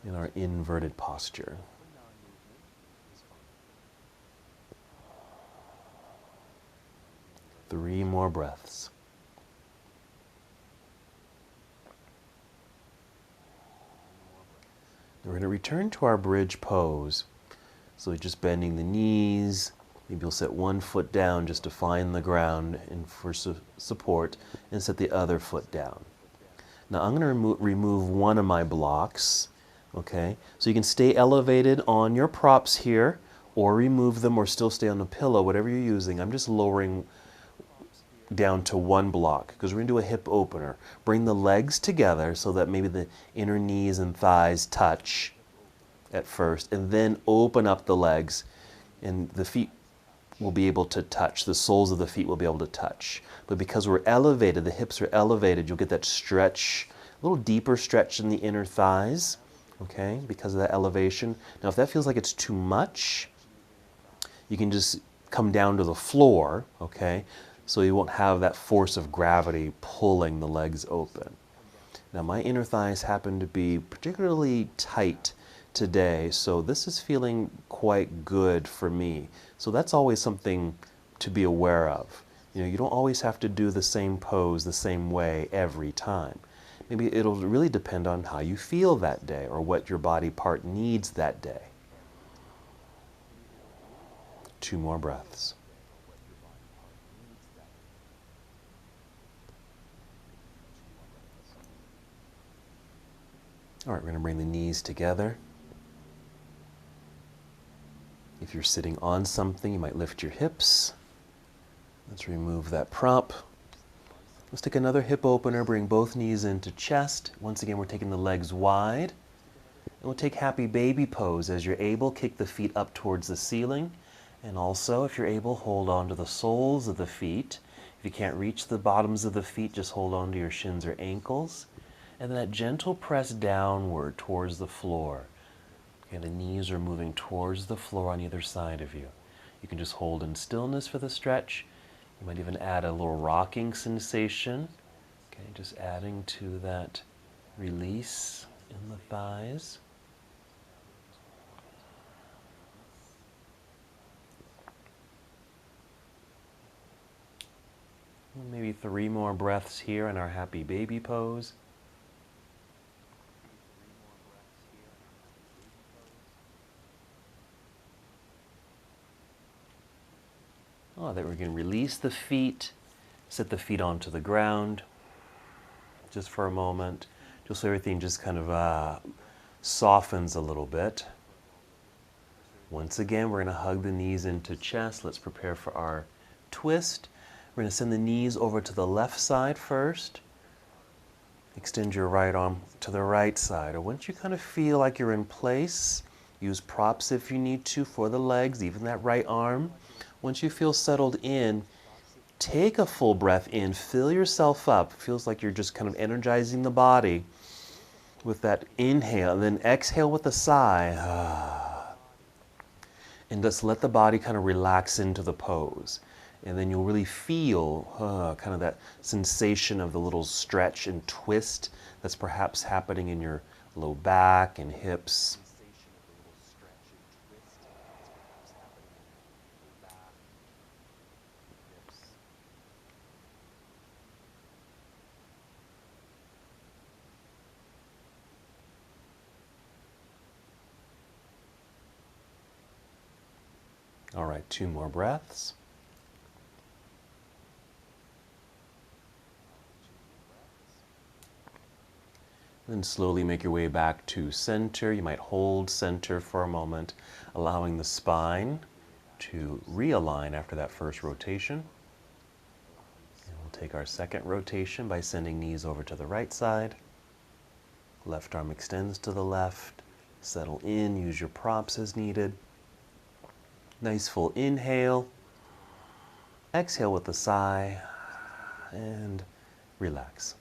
in our inverted posture. Three more breaths. We're going to return to our bridge pose. So just bending the knees. Maybe you'll set one foot down just to find the ground and for support, and set the other foot down. Now I'm going to remove one of my blocks. Okay, so you can stay elevated on your props here, or remove them or still stay on the pillow, whatever you're using. I'm just lowering down to one block because we're going to do a hip opener. Bring the legs together so that maybe the inner knees and thighs touch at first, and then open up the legs, and the feet will be able to touch. The soles of the feet will be able to touch. But because we're elevated, the hips are elevated, you'll get that stretch, a little deeper stretch in the inner thighs, okay, because of that elevation. Now, if that feels like it's too much, you can just come down to the floor, okay, so you won't have that force of gravity pulling the legs open. Now, my inner thighs happen to be particularly tight today, so this is feeling quite good for me. So that's always something to be aware of. You know, you don't always have to do the same pose the same way every time. Maybe it'll really depend on how you feel that day or what your body part needs that day. 2 more breaths. All right, we're going to bring the knees together. If you're sitting on something, you might lift your hips. Let's remove that prop. Let's take another hip opener, bring both knees into chest. Once again, we're taking the legs wide. And we'll take happy baby pose. As you're able, kick the feet up towards the ceiling. And also, if you're able, hold on to the soles of the feet. If you can't reach the bottoms of the feet, just hold on to your shins or ankles. And then that gentle press downward towards the floor. Okay, the knees are moving towards the floor on either side of you. You can just hold in stillness for the stretch. You might even add a little rocking sensation. Okay, just adding to that release in the thighs. Maybe 3 more breaths here in our happy baby pose. Oh, then we're going to release the feet, set the feet onto the ground just for a moment, just so everything just kind of softens a little bit. Once again, we're going to hug the knees into chest. Let's prepare for our twist. We're going to send the knees over to the left side first. Extend your right arm to the right side. Or once you kind of feel like you're in place, use props if you need to for the legs, even that right arm. Once you feel settled in, take a full breath in, fill yourself up. It feels like you're just kind of energizing the body with that inhale, and then exhale with a sigh. And just let the body kind of relax into the pose. And then you'll really feel kind of that sensation of the little stretch and twist that's perhaps happening in your low back and hips. All right, 2 more breaths. Then slowly make your way back to center. You might hold center for a moment, allowing the spine to realign after that first rotation. And we'll take our second rotation by sending knees over to the right side. Left arm extends to the left. Settle in, use your props as needed. Nice full inhale. Exhale with a sigh. And relax.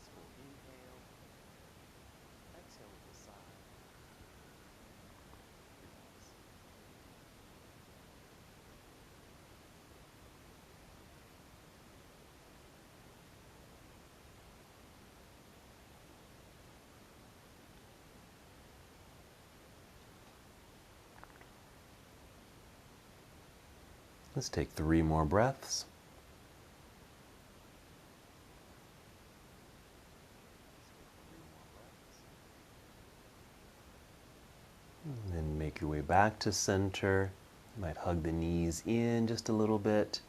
Let's take 3 more breaths. And then make your way back to center. You might hug the knees in just a little bit.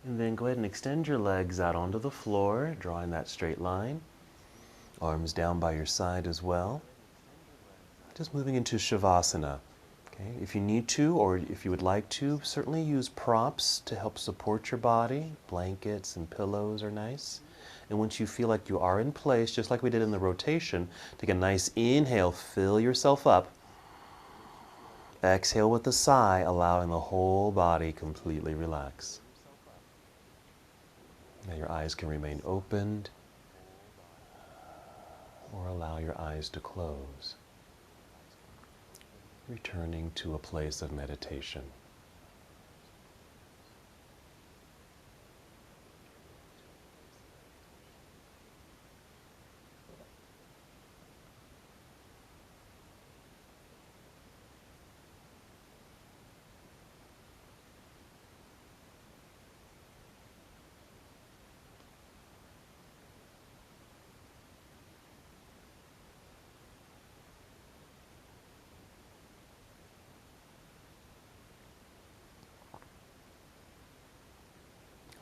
And then go ahead and extend your legs out onto the floor, drawing that straight line. Arms down by your side as well. Just moving into Shavasana. Okay, if you need to, or if you would like to, certainly use props to help support your body. Blankets and pillows are nice. And once you feel like you are in place, just like we did in the rotation, take a nice inhale, fill yourself up. Exhale with a sigh, allowing the whole body completely relax. Now your eyes can remain opened, or allow your eyes to close, returning to a place of meditation.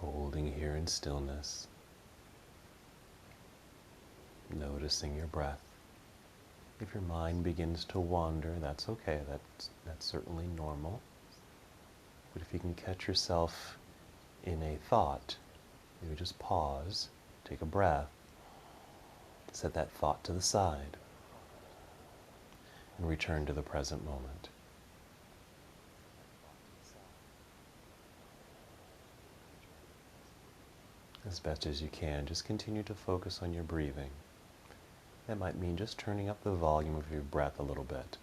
Holding here in stillness, noticing your breath. If your mind begins to wander, that's okay. That's certainly normal. But if you can catch yourself in a thought, maybe just pause, take a breath, set that thought to the side, and return to the present moment. As best as you can, just continue to focus on your breathing. That might mean just turning up the volume of your breath a little bit.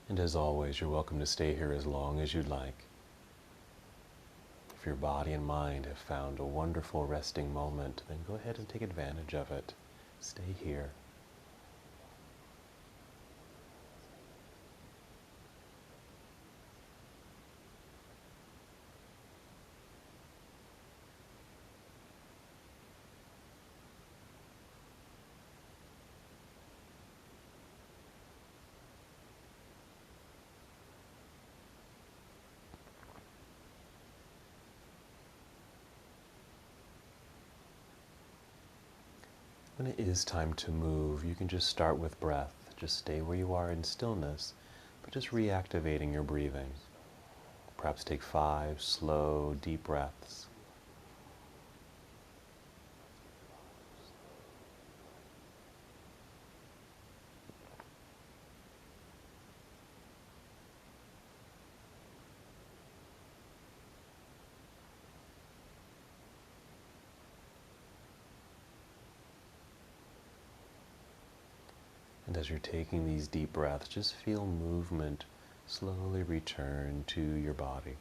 And as always, you're welcome to stay here as long as you'd like. If your body and mind have found a wonderful resting moment, then go ahead and take advantage of it. Stay here. When it is time to move, you can just start with breath. Just stay where you are in stillness, but just reactivating your breathing. Perhaps take 5 slow, deep breaths. And as you're taking these deep breaths, just feel movement slowly return to your body.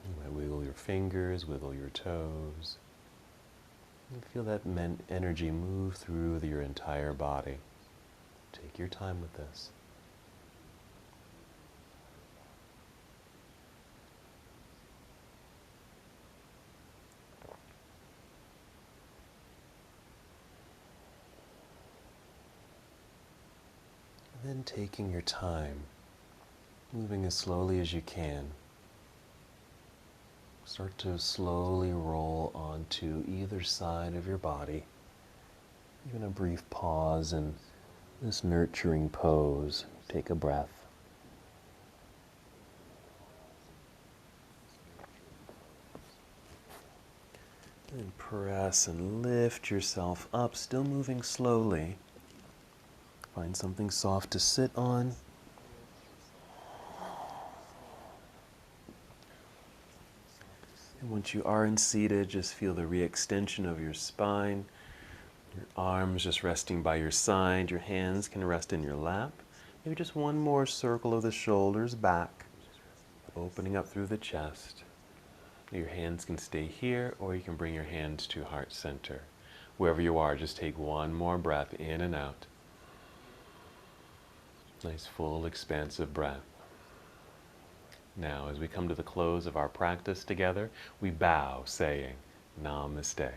You might wiggle your fingers, wiggle your toes. And feel that energy move through your entire body. Take your time with this. Then taking your time, moving as slowly as you can. Start to slowly roll onto either side of your body. Even a brief pause in this nurturing pose. Take a breath. And press and lift yourself up, still moving slowly. Find something soft to sit on. And once you are seated, just feel the re-extension of your spine. Your arms just resting by your side. Your hands can rest in your lap. Maybe just one more circle of the shoulders back, opening up through the chest. Your hands can stay here, or you can bring your hands to heart center. Wherever you are, just take one more breath in and out. Nice, full, expansive breath. Now, as we come to the close of our practice together, we bow, saying, Namaste.